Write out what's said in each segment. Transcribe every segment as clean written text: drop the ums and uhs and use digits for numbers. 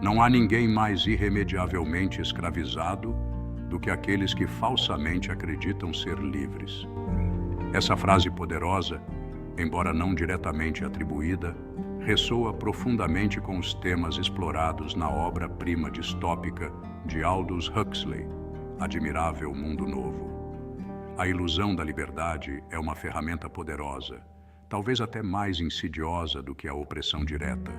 Não há ninguém mais irremediavelmente escravizado do que aqueles que falsamente acreditam ser livres. Essa frase poderosa, embora não diretamente atribuída, ressoa profundamente com os temas explorados na obra-prima distópica de Aldous Huxley, Admirável Mundo Novo. A ilusão da liberdade é uma ferramenta poderosa, talvez até mais insidiosa do que a opressão direta.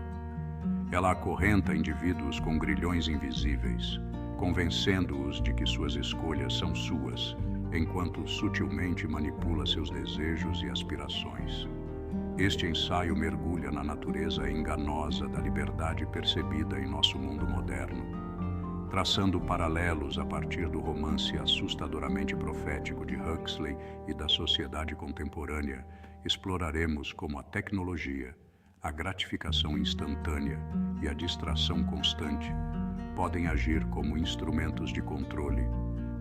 Ela acorrenta indivíduos com grilhões invisíveis, convencendo-os de que suas escolhas são suas, enquanto sutilmente manipula seus desejos e aspirações. Este ensaio mergulha na natureza enganosa da liberdade percebida em nosso mundo moderno, traçando paralelos a partir do romance assustadoramente profético de Huxley e da sociedade contemporânea. Exploraremos como a tecnologia, a gratificação instantânea e a distração constante podem agir como instrumentos de controle,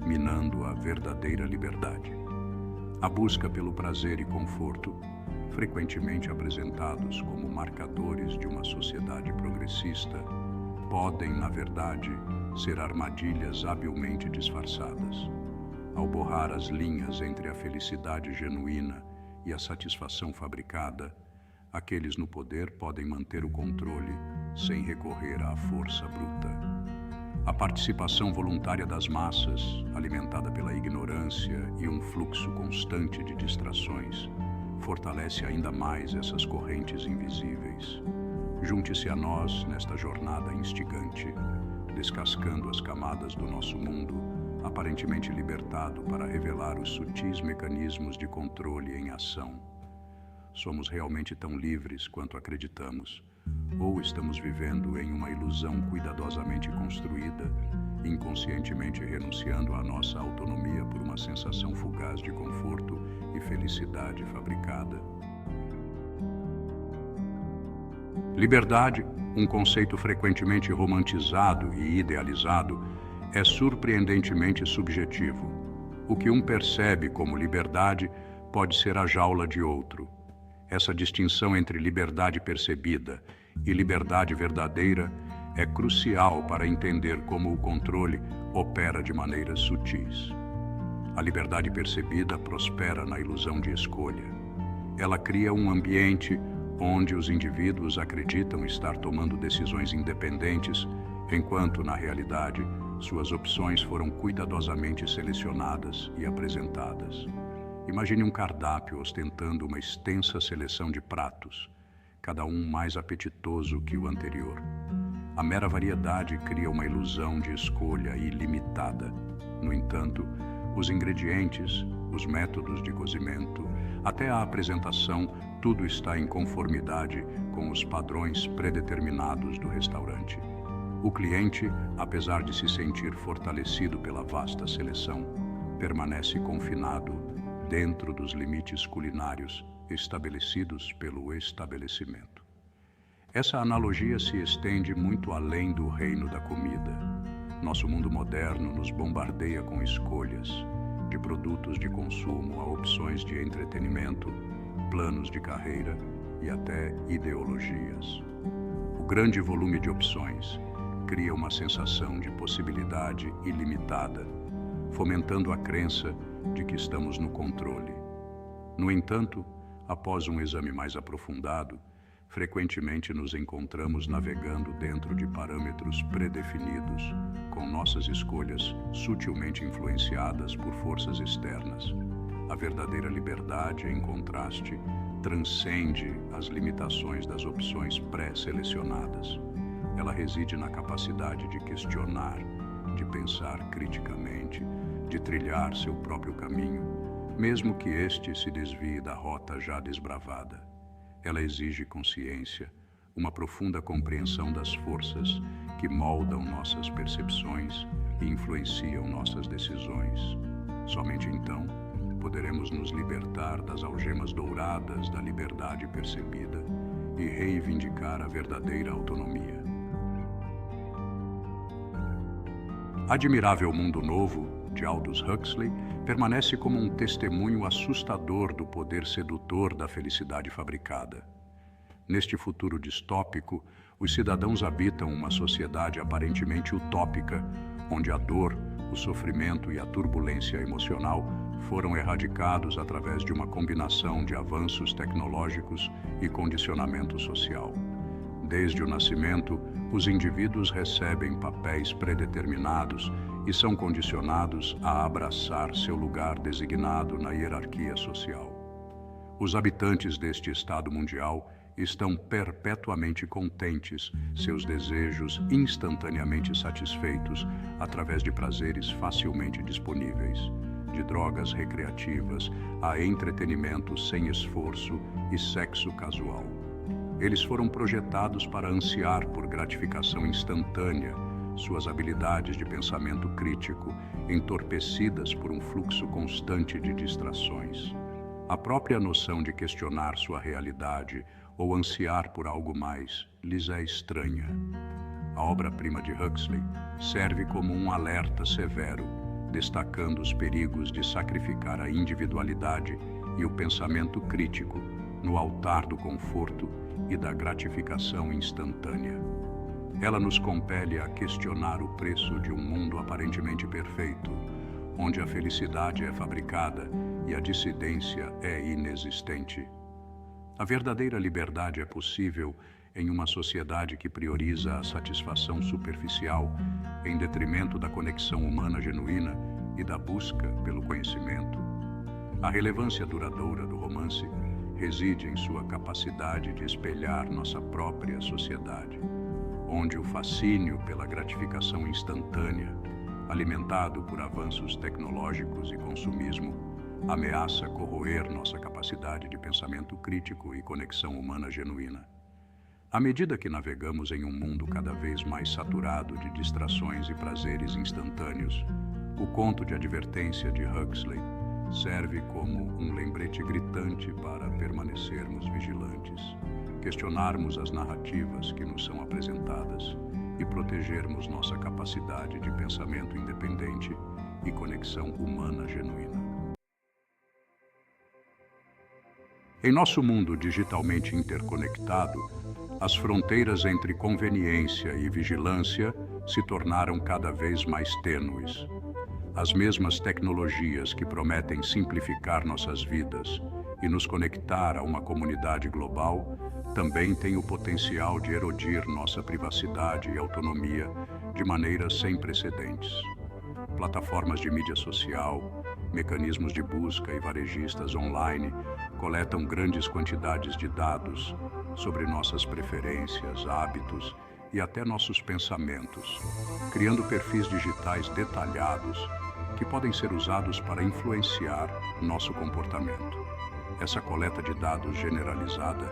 minando a verdadeira liberdade. A busca pelo prazer e conforto, frequentemente apresentados como marcadores de uma sociedade progressista, podem, na verdade, ser armadilhas habilmente disfarçadas. Ao borrar as linhas entre a felicidade genuína e a satisfação fabricada, aqueles no poder podem manter o controle sem recorrer à força bruta. A participação voluntária das massas, alimentada pela ignorância e um fluxo constante de distrações, fortalece ainda mais essas correntes invisíveis. Junte-se a nós nesta jornada instigante, descascando as camadas do nosso mundo, aparentemente libertado para revelar os sutis mecanismos de controle em ação. Somos realmente tão livres quanto acreditamos, ou estamos vivendo em uma ilusão cuidadosamente construída, inconscientemente renunciando à nossa autonomia por uma sensação fugaz de conforto e felicidade fabricada? Liberdade, um conceito frequentemente romantizado e idealizado, é surpreendentemente subjetivo. O que um percebe como liberdade pode ser a jaula de outro. Essa distinção entre liberdade percebida e liberdade verdadeira é crucial para entender como o controle opera de maneiras sutis. A liberdade percebida prospera na ilusão de escolha. Ela cria um ambiente onde os indivíduos acreditam estar tomando decisões independentes, enquanto, na realidade, suas opções foram cuidadosamente selecionadas e apresentadas. Imagine um cardápio ostentando uma extensa seleção de pratos, cada um mais apetitoso que o anterior. A mera variedade cria uma ilusão de escolha ilimitada. No entanto, os ingredientes, os métodos de cozimento, até a apresentação, tudo está em conformidade com os padrões predeterminados do restaurante. O cliente, apesar de se sentir fortalecido pela vasta seleção, permanece confinado dentro dos limites culinários estabelecidos pelo estabelecimento. Essa analogia se estende muito além do reino da comida. Nosso mundo moderno nos bombardeia com escolhas, de produtos de consumo a opções de entretenimento, planos de carreira e até ideologias. O grande volume de opções cria uma sensação de possibilidade ilimitada, fomentando a crença de que estamos no controle. No entanto, após um exame mais aprofundado, frequentemente nos encontramos navegando dentro de parâmetros predefinidos, com nossas escolhas sutilmente influenciadas por forças externas. A verdadeira liberdade, em contraste, transcende as limitações das opções pré-selecionadas. Ela reside na capacidade de questionar, de pensar criticamente, de trilhar seu próprio caminho, mesmo que este se desvie da rota já desbravada. Ela exige consciência, uma profunda compreensão das forças que moldam nossas percepções e influenciam nossas decisões. Somente então poderemos nos libertar das algemas douradas da liberdade percebida e reivindicar a verdadeira autonomia. Admirável Mundo Novo, de Aldous Huxley, permanece como um testemunho assustador do poder sedutor da felicidade fabricada. Neste futuro distópico, os cidadãos habitam uma sociedade aparentemente utópica, onde a dor, o sofrimento e a turbulência emocional foram erradicados através de uma combinação de avanços tecnológicos e condicionamento social. Desde o nascimento, os indivíduos recebem papéis predeterminados e são condicionados a abraçar seu lugar designado na hierarquia social. Os habitantes deste estado mundial estão perpetuamente contentes, seus desejos instantaneamente satisfeitos através de prazeres facilmente disponíveis, de drogas recreativas a entretenimento sem esforço e sexo casual. Eles foram projetados para ansiar por gratificação instantânea, suas habilidades de pensamento crítico entorpecidas por um fluxo constante de distrações. A própria noção de questionar sua realidade ou ansiar por algo mais lhes é estranha. A obra-prima de Huxley serve como um alerta severo, destacando os perigos de sacrificar a individualidade e o pensamento crítico no altar do conforto e da gratificação instantânea. Ela nos compele a questionar o preço de um mundo aparentemente perfeito, onde a felicidade é fabricada e a dissidência é inexistente. A verdadeira liberdade é possível em uma sociedade que prioriza a satisfação superficial em detrimento da conexão humana genuína e da busca pelo conhecimento. A relevância duradoura do romance reside em sua capacidade de espelhar nossa própria sociedade, onde o fascínio pela gratificação instantânea, alimentado por avanços tecnológicos e consumismo, ameaça corroer nossa capacidade de pensamento crítico e conexão humana genuína. À medida que navegamos em um mundo cada vez mais saturado de distrações e prazeres instantâneos, o conto de advertência de Huxley serve como um lembrete gritante para permanecermos vigilantes, questionarmos as narrativas que nos são apresentadas e protegermos nossa capacidade de pensamento independente e conexão humana genuína. Em nosso mundo digitalmente interconectado, as fronteiras entre conveniência e vigilância se tornaram cada vez mais tênues. As mesmas tecnologias que prometem simplificar nossas vidas e nos conectar a uma comunidade global também têm o potencial de erodir nossa privacidade e autonomia de maneiras sem precedentes. Plataformas de mídia social, mecanismos de busca e varejistas online coletam grandes quantidades de dados sobre nossas preferências, hábitos e até nossos pensamentos, criando perfis digitais detalhados que podem ser usados para influenciar nosso comportamento. Essa coleta de dados generalizada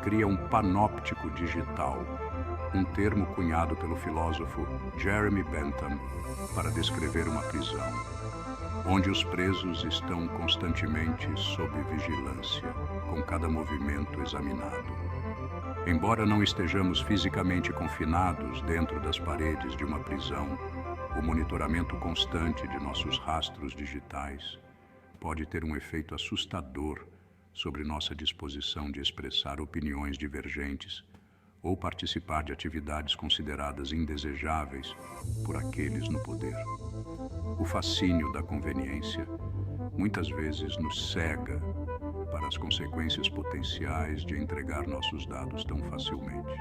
cria um panóptico digital, um termo cunhado pelo filósofo Jeremy Bentham para descrever uma prisão, onde os presos estão constantemente sob vigilância, com cada movimento examinado. Embora não estejamos fisicamente confinados dentro das paredes de uma prisão, o monitoramento constante de nossos rastros digitais pode ter um efeito assustador sobre nossa disposição de expressar opiniões divergentes ou participar de atividades consideradas indesejáveis por aqueles no poder. O fascínio da conveniência muitas vezes nos cega para as consequências potenciais de entregar nossos dados tão facilmente.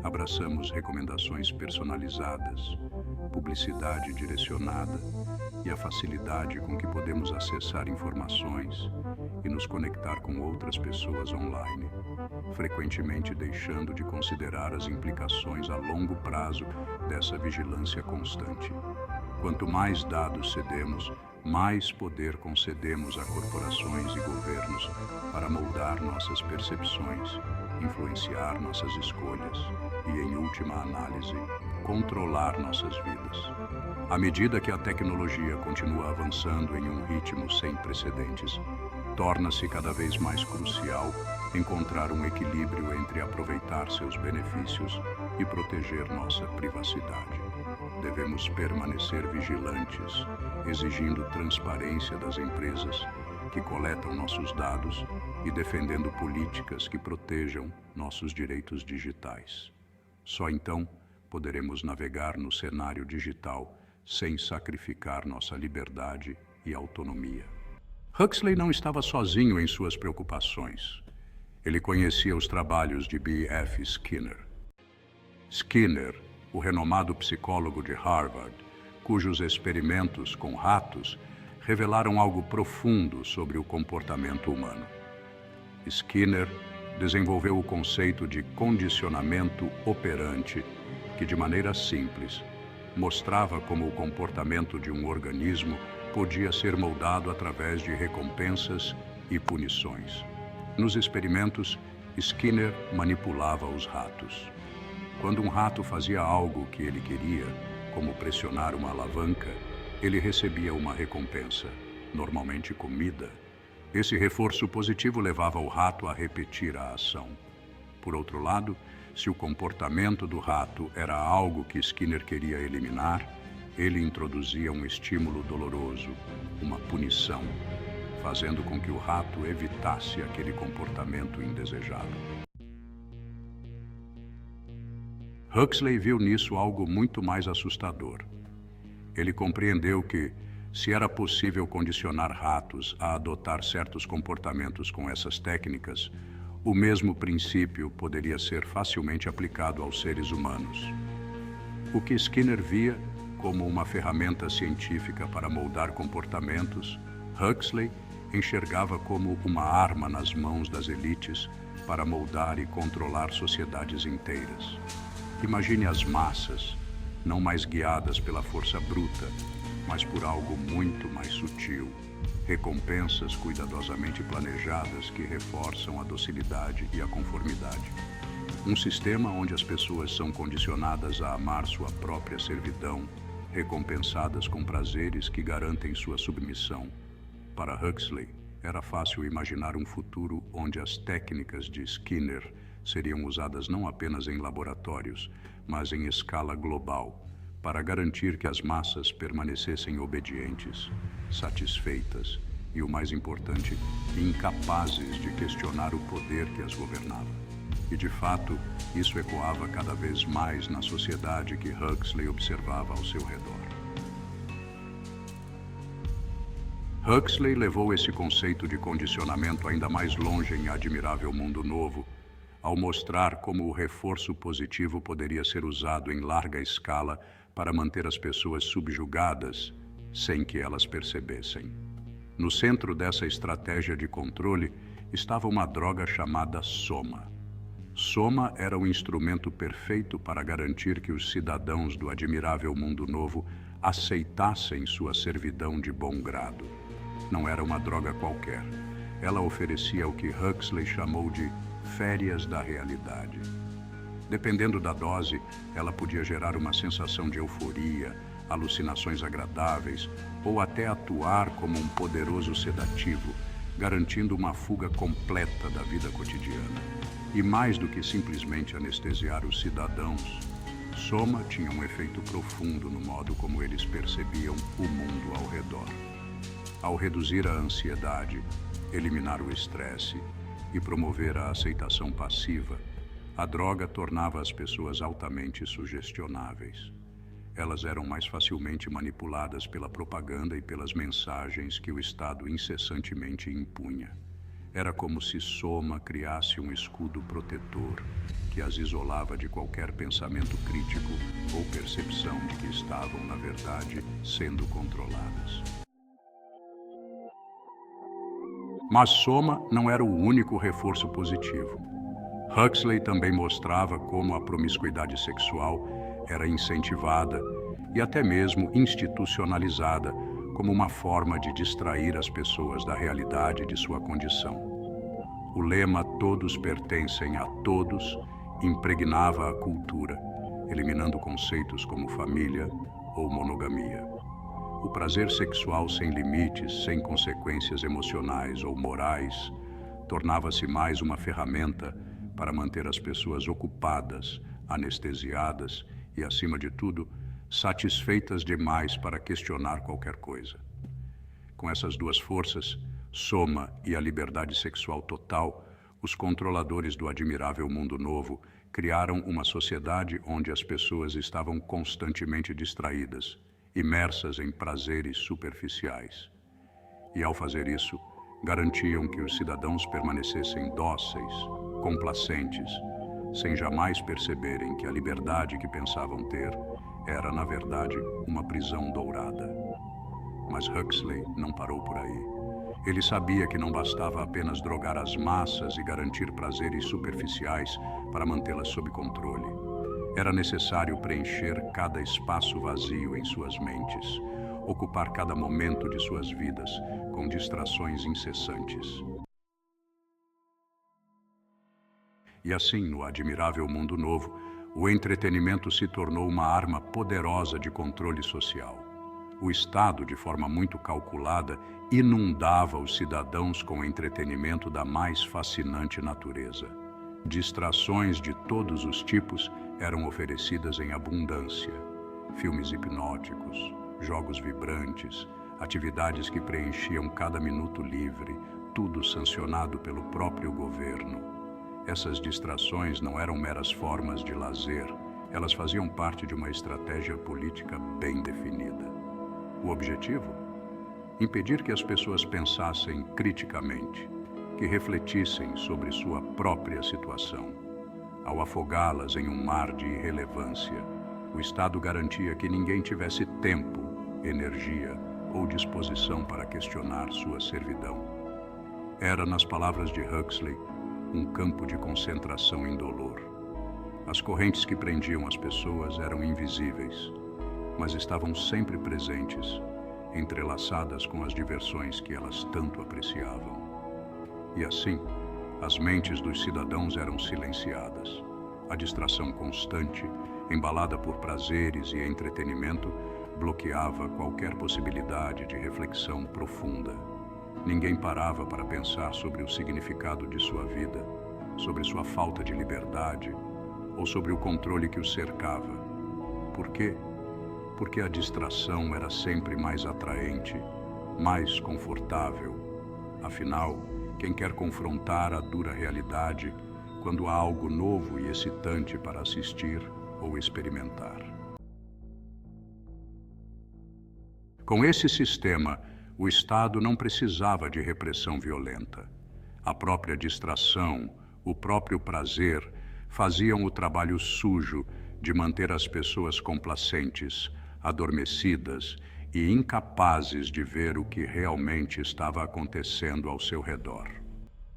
Abraçamos recomendações personalizadas, publicidade direcionada e a facilidade com que podemos acessar informações e nos conectar com outras pessoas online, frequentemente deixando de considerar as implicações a longo prazo dessa vigilância constante. Quanto mais dados cedemos, mais poder concedemos a corporações e governos para moldar nossas percepções, influenciar nossas escolhas e, em última análise, controlar nossas vidas. À medida que a tecnologia continua avançando em um ritmo sem precedentes, torna-se cada vez mais crucial encontrar um equilíbrio entre aproveitar seus benefícios e proteger nossa privacidade. Devemos permanecer vigilantes, exigindo transparência das empresas que coletam nossos dados e defendendo políticas que protejam nossos direitos digitais. Só então poderemos navegar no cenário digital sem sacrificar nossa liberdade e autonomia. Huxley não estava sozinho em suas preocupações. Ele conhecia os trabalhos de B.F. Skinner. Skinner, o renomado psicólogo de Harvard, cujos experimentos com ratos revelaram algo profundo sobre o comportamento humano. Skinner desenvolveu o conceito de condicionamento operante, que de maneira simples mostrava como o comportamento de um organismo podia ser moldado através de recompensas e punições. Nos experimentos, Skinner manipulava os ratos. Quando um rato fazia algo que ele queria, como pressionar uma alavanca, ele recebia uma recompensa, normalmente comida. Esse reforço positivo levava o rato a repetir a ação. Por outro lado, se o comportamento do rato era algo que Skinner queria eliminar, ele introduzia um estímulo doloroso, uma punição, fazendo com que o rato evitasse aquele comportamento indesejado. Huxley viu nisso algo muito mais assustador. Ele compreendeu que, se era possível condicionar ratos a adotar certos comportamentos com essas técnicas, o mesmo princípio poderia ser facilmente aplicado aos seres humanos. O que Skinner via como uma ferramenta científica para moldar comportamentos, Huxley enxergava como uma arma nas mãos das elites para moldar e controlar sociedades inteiras. Imagine as massas, não mais guiadas pela força bruta, mas por algo muito mais sutil. Recompensas cuidadosamente planejadas que reforçam a docilidade e a conformidade. Um sistema onde as pessoas são condicionadas a amar sua própria servidão, recompensadas com prazeres que garantem sua submissão. Para Huxley, era fácil imaginar um futuro onde as técnicas de Skinner seriam usadas não apenas em laboratórios, mas em escala global, para garantir que as massas permanecessem obedientes, satisfeitas e, o mais importante, incapazes de questionar o poder que as governava. E, de fato, isso ecoava cada vez mais na sociedade que Huxley observava ao seu redor. Huxley levou esse conceito de condicionamento ainda mais longe em Admirável Mundo Novo, ao mostrar como o reforço positivo poderia ser usado em larga escala para manter as pessoas subjugadas sem que elas percebessem. No centro dessa estratégia de controle estava uma droga chamada soma. Soma era o instrumento perfeito para garantir que os cidadãos do Admirável Mundo Novo aceitassem sua servidão de bom grado. Não era uma droga qualquer. Ela oferecia o que Huxley chamou de férias da realidade. Dependendo da dose, ela podia gerar uma sensação de euforia, alucinações agradáveis ou até atuar como um poderoso sedativo, garantindo uma fuga completa da vida cotidiana. E mais do que simplesmente anestesiar os cidadãos, soma tinha um efeito profundo no modo como eles percebiam o mundo ao redor. Ao reduzir a ansiedade, eliminar o estresse e promover a aceitação passiva, a droga tornava as pessoas altamente sugestionáveis. Elas eram mais facilmente manipuladas pela propaganda e pelas mensagens que o Estado incessantemente impunha. Era como se soma criasse um escudo protetor que as isolava de qualquer pensamento crítico ou percepção de que estavam, na verdade, sendo controladas. Mas soma não era o único reforço positivo. Huxley também mostrava como a promiscuidade sexual era incentivada e até mesmo institucionalizada como uma forma de distrair as pessoas da realidade de sua condição. O lema "todos pertencem a todos" impregnava a cultura, eliminando conceitos como família ou monogamia. O prazer sexual sem limites, sem consequências emocionais ou morais, tornava-se mais uma ferramenta para manter as pessoas ocupadas, anestesiadas e, acima de tudo, satisfeitas demais para questionar qualquer coisa. Com essas duas forças, soma e a liberdade sexual total, os controladores do admirável mundo novo criaram uma sociedade onde as pessoas estavam constantemente distraídas, imersas em prazeres superficiais. E ao fazer isso, garantiam que os cidadãos permanecessem dóceis, complacentes, sem jamais perceberem que a liberdade que pensavam ter era, na verdade, uma prisão dourada. Mas Huxley não parou por aí. Ele sabia que não bastava apenas drogar as massas e garantir prazeres superficiais para mantê-las sob controle. Era necessário preencher cada espaço vazio em suas mentes, ocupar cada momento de suas vidas com distrações incessantes. E assim, no admirável mundo novo, o entretenimento se tornou uma arma poderosa de controle social. O Estado, de forma muito calculada, inundava os cidadãos com entretenimento da mais fascinante natureza. Distrações de todos os tipos eram oferecidas em abundância. Filmes hipnóticos, jogos vibrantes, atividades que preenchiam cada minuto livre, tudo sancionado pelo próprio governo. Essas distrações não eram meras formas de lazer, elas faziam parte de uma estratégia política bem definida. O objetivo? Impedir que as pessoas pensassem criticamente, que refletissem sobre sua própria situação. Ao afogá-las em um mar de irrelevância, o Estado garantia que ninguém tivesse tempo, energia ou disposição para questionar sua servidão. Era, nas palavras de Huxley, um campo de concentração indolor. As correntes que prendiam as pessoas eram invisíveis, mas estavam sempre presentes, entrelaçadas com as diversões que elas tanto apreciavam. E assim, as mentes dos cidadãos eram silenciadas. A distração constante, embalada por prazeres e entretenimento, bloqueava qualquer possibilidade de reflexão profunda. Ninguém parava para pensar sobre o significado de sua vida, sobre sua falta de liberdade ou sobre o controle que os cercava. Por quê? Porque a distração era sempre mais atraente, mais confortável. Afinal, quem quer confrontar a dura realidade quando há algo novo e excitante para assistir ou experimentar? Com esse sistema, o Estado não precisava de repressão violenta. A própria distração, o próprio prazer, faziam o trabalho sujo de manter as pessoas complacentes, adormecidas e incapazes de ver o que realmente estava acontecendo ao seu redor.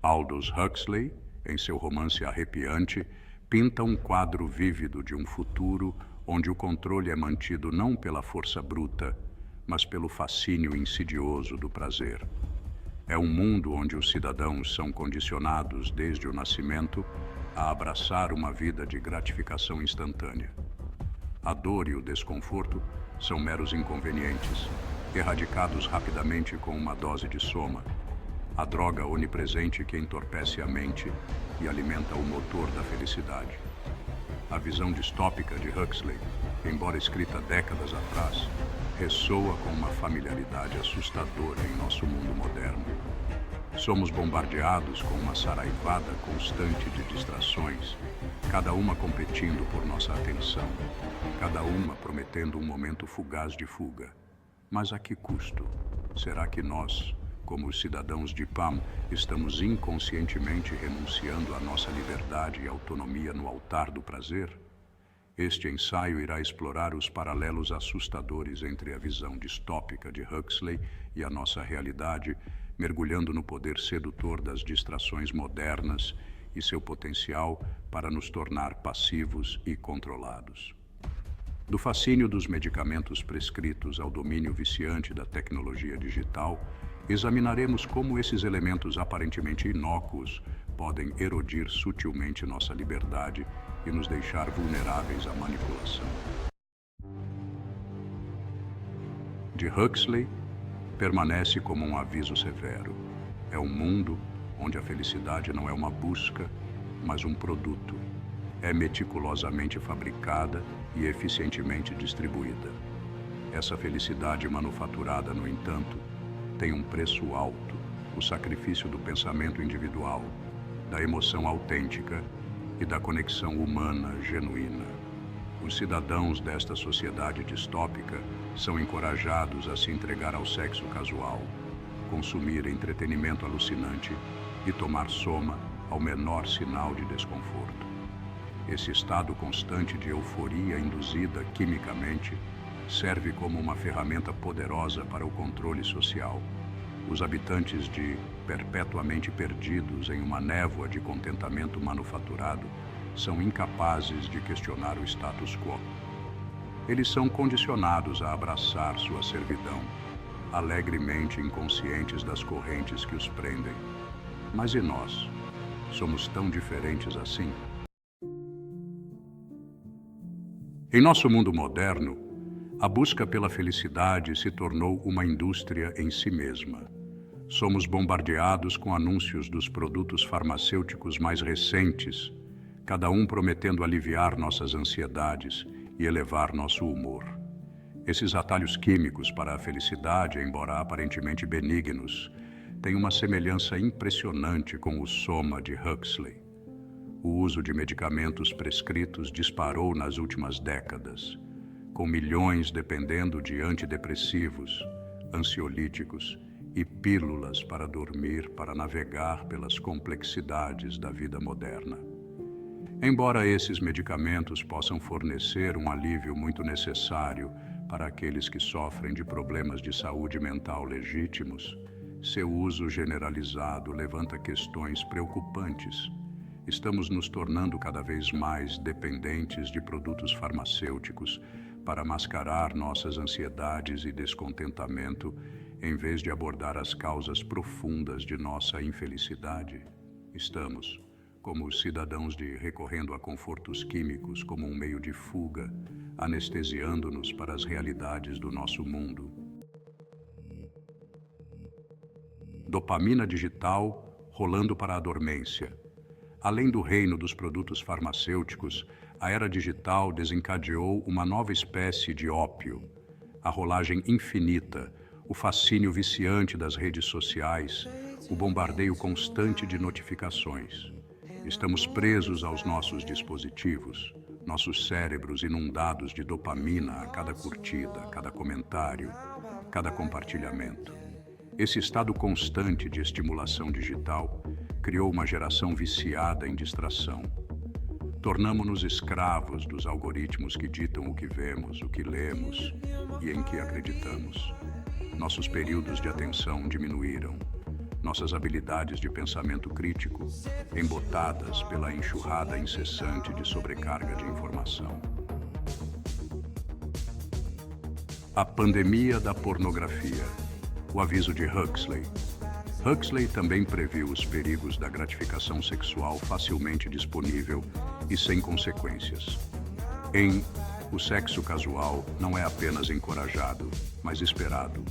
Aldous Huxley, em seu romance arrepiante, pinta um quadro vívido de um futuro onde o controle é mantido não pela força bruta, mas pelo fascínio insidioso do prazer. É um mundo onde os cidadãos são condicionados desde o nascimento a abraçar uma vida de gratificação instantânea. A dor e o desconforto são meros inconvenientes, erradicados rapidamente com uma dose de soma, a droga onipresente que entorpece a mente e alimenta o motor da felicidade. A visão distópica de Huxley, embora escrita décadas atrás, ressoa com uma familiaridade assustadora em nosso mundo moderno. Somos bombardeados com uma saraivada constante de distrações, cada uma competindo por nossa atenção, cada uma prometendo um momento fugaz de fuga. Mas a que custo? Será que nós, como os cidadãos de Pam, estamos inconscientemente renunciando à nossa liberdade e autonomia no altar do prazer? Este ensaio irá explorar os paralelos assustadores entre a visão distópica de Huxley e a nossa realidade, mergulhando no poder sedutor das distrações modernas e seu potencial para nos tornar passivos e controlados. Do fascínio dos medicamentos prescritos ao domínio viciante da tecnologia digital, examinaremos como esses elementos aparentemente inócuos podem erodir sutilmente nossa liberdade e nos deixar vulneráveis à manipulação. De Huxley, permanece como um aviso severo. É um mundo onde a felicidade não é uma busca, mas um produto. É meticulosamente fabricada e eficientemente distribuída. Essa felicidade manufaturada, no entanto, tem um preço alto, o sacrifício do pensamento individual, da emoção autêntica e da conexão humana genuína. Os cidadãos desta sociedade distópica são encorajados a se entregar ao sexo casual, consumir entretenimento alucinante e tomar soma ao menor sinal de desconforto. Esse estado constante de euforia induzida quimicamente serve como uma ferramenta poderosa para o controle social. Os habitantes de perpetuamente perdidos em uma névoa de contentamento manufaturado são incapazes de questionar o status quo. Eles são condicionados a abraçar sua servidão, alegremente inconscientes das correntes que os prendem. Mas e nós? Somos tão diferentes assim? Em nosso mundo moderno, a busca pela felicidade se tornou uma indústria em si mesma. Somos bombardeados com anúncios dos produtos farmacêuticos mais recentes, cada um prometendo aliviar nossas ansiedades e elevar nosso humor. Esses atalhos químicos para a felicidade, embora aparentemente benignos, têm uma semelhança impressionante com o soma de Huxley. O uso de medicamentos prescritos disparou nas últimas décadas, com milhões dependendo de antidepressivos, ansiolíticos e pílulas para dormir, para navegar pelas complexidades da vida moderna. Embora esses medicamentos possam fornecer um alívio muito necessário para aqueles que sofrem de problemas de saúde mental legítimos, seu uso generalizado levanta questões preocupantes. Estamos nos tornando cada vez mais dependentes de produtos farmacêuticos para mascarar nossas ansiedades e descontentamento, em vez de abordar as causas profundas de nossa infelicidade. Estamos, como os cidadãos recorrendo a confortos químicos como um meio de fuga, anestesiando-nos para as realidades do nosso mundo. Dopamina digital rolando para a dormência. Além do reino dos produtos farmacêuticos, a era digital desencadeou uma nova espécie de ópio, a rolagem infinita, o fascínio viciante das redes sociais, o bombardeio constante de notificações. Estamos presos aos nossos dispositivos, nossos cérebros inundados de dopamina a cada curtida, cada comentário, cada compartilhamento. Esse estado constante de estimulação digital criou uma geração viciada em distração. Tornamo-nos escravos dos algoritmos que ditam o que vemos, o que lemos e em que acreditamos. Nossos períodos de atenção diminuíram. Nossas habilidades de pensamento crítico, embotadas pela enxurrada incessante de sobrecarga de informação. A pandemia da pornografia. O aviso de Huxley. Huxley também previu os perigos da gratificação sexual facilmente disponível e sem consequências. O sexo casual não é apenas encorajado, mas esperado.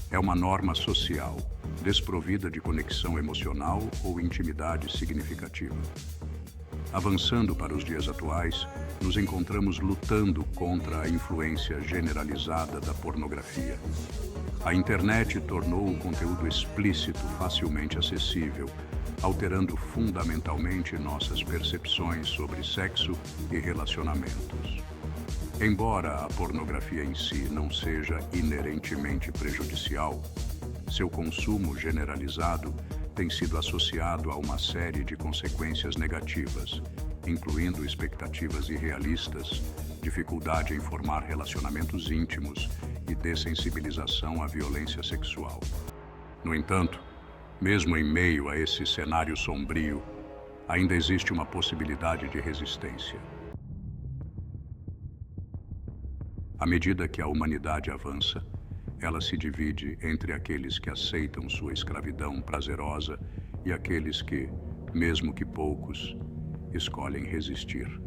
É uma norma social, desprovida de conexão emocional ou intimidade significativa. Avançando para os dias atuais, nos encontramos lutando contra a influência generalizada da pornografia. A internet tornou o conteúdo explícito facilmente acessível, alterando fundamentalmente nossas percepções sobre sexo e relacionamentos. Embora a pornografia em si não seja inerentemente prejudicial, seu consumo generalizado tem sido associado a uma série de consequências negativas, incluindo expectativas irrealistas, dificuldade em formar relacionamentos íntimos e dessensibilização à violência sexual. No entanto, mesmo em meio a esse cenário sombrio, ainda existe uma possibilidade de resistência. À medida que a humanidade avança, ela se divide entre aqueles que aceitam sua escravidão prazerosa e aqueles que, mesmo que poucos, escolhem resistir.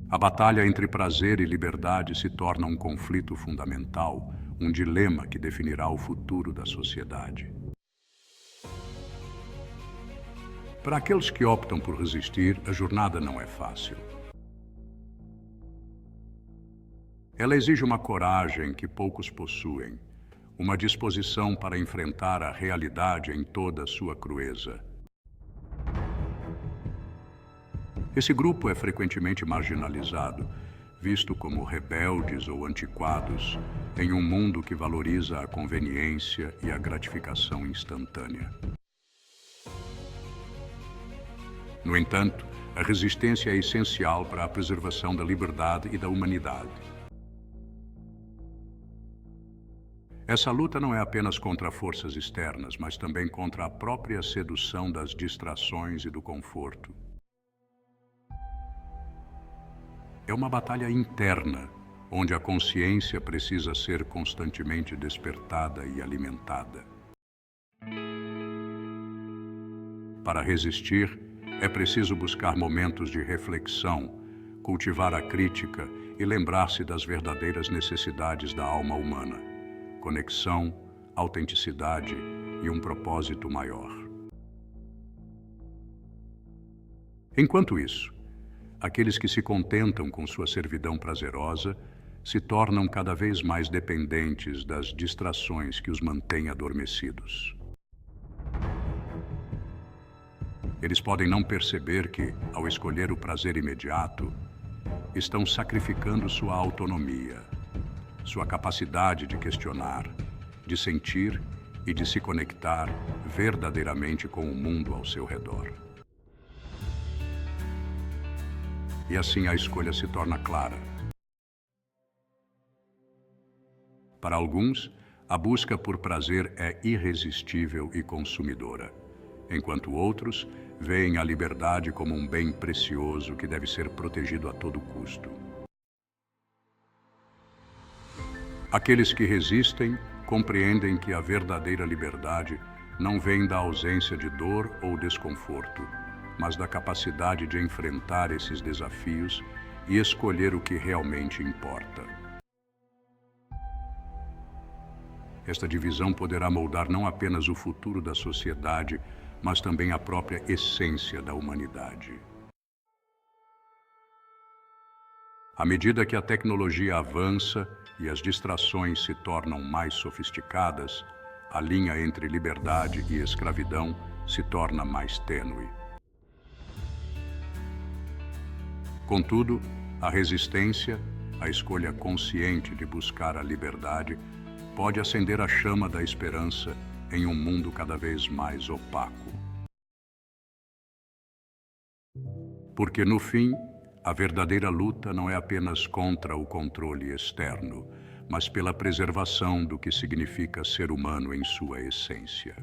A batalha entre prazer e liberdade se torna um conflito fundamental, um dilema que definirá o futuro da sociedade. Para aqueles que optam por resistir, a jornada não é fácil. Ela exige uma coragem que poucos possuem, uma disposição para enfrentar a realidade em toda a sua crueza. Esse grupo é frequentemente marginalizado, visto como rebeldes ou antiquados em um mundo que valoriza a conveniência e a gratificação instantânea. No entanto, a resistência é essencial para a preservação da liberdade e da humanidade. Essa luta não é apenas contra forças externas, mas também contra a própria sedução das distrações e do conforto. É uma batalha interna, onde a consciência precisa ser constantemente despertada e alimentada. Para resistir, é preciso buscar momentos de reflexão, cultivar a crítica e lembrar-se das verdadeiras necessidades da alma humana: conexão, autenticidade e um propósito maior. Enquanto isso, aqueles que se contentam com sua servidão prazerosa se tornam cada vez mais dependentes das distrações que os mantêm adormecidos. Eles podem não perceber que, ao escolher o prazer imediato, estão sacrificando sua autonomia, sua capacidade de questionar, de sentir e de se conectar verdadeiramente com o mundo ao seu redor. E assim a escolha se torna clara. Para alguns, a busca por prazer é irresistível e consumidora, enquanto outros veem a liberdade como um bem precioso que deve ser protegido a todo custo. Aqueles que resistem compreendem que a verdadeira liberdade não vem da ausência de dor ou desconforto, mas da capacidade de enfrentar esses desafios e escolher o que realmente importa. Esta divisão poderá moldar não apenas o futuro da sociedade, mas também a própria essência da humanidade. À medida que a tecnologia avança e as distrações se tornam mais sofisticadas, a linha entre liberdade e escravidão se torna mais tênue. Contudo, a resistência, a escolha consciente de buscar a liberdade, pode acender a chama da esperança em um mundo cada vez mais opaco. Porque, no fim, a verdadeira luta não é apenas contra o controle externo, mas pela preservação do que significa ser humano em sua essência.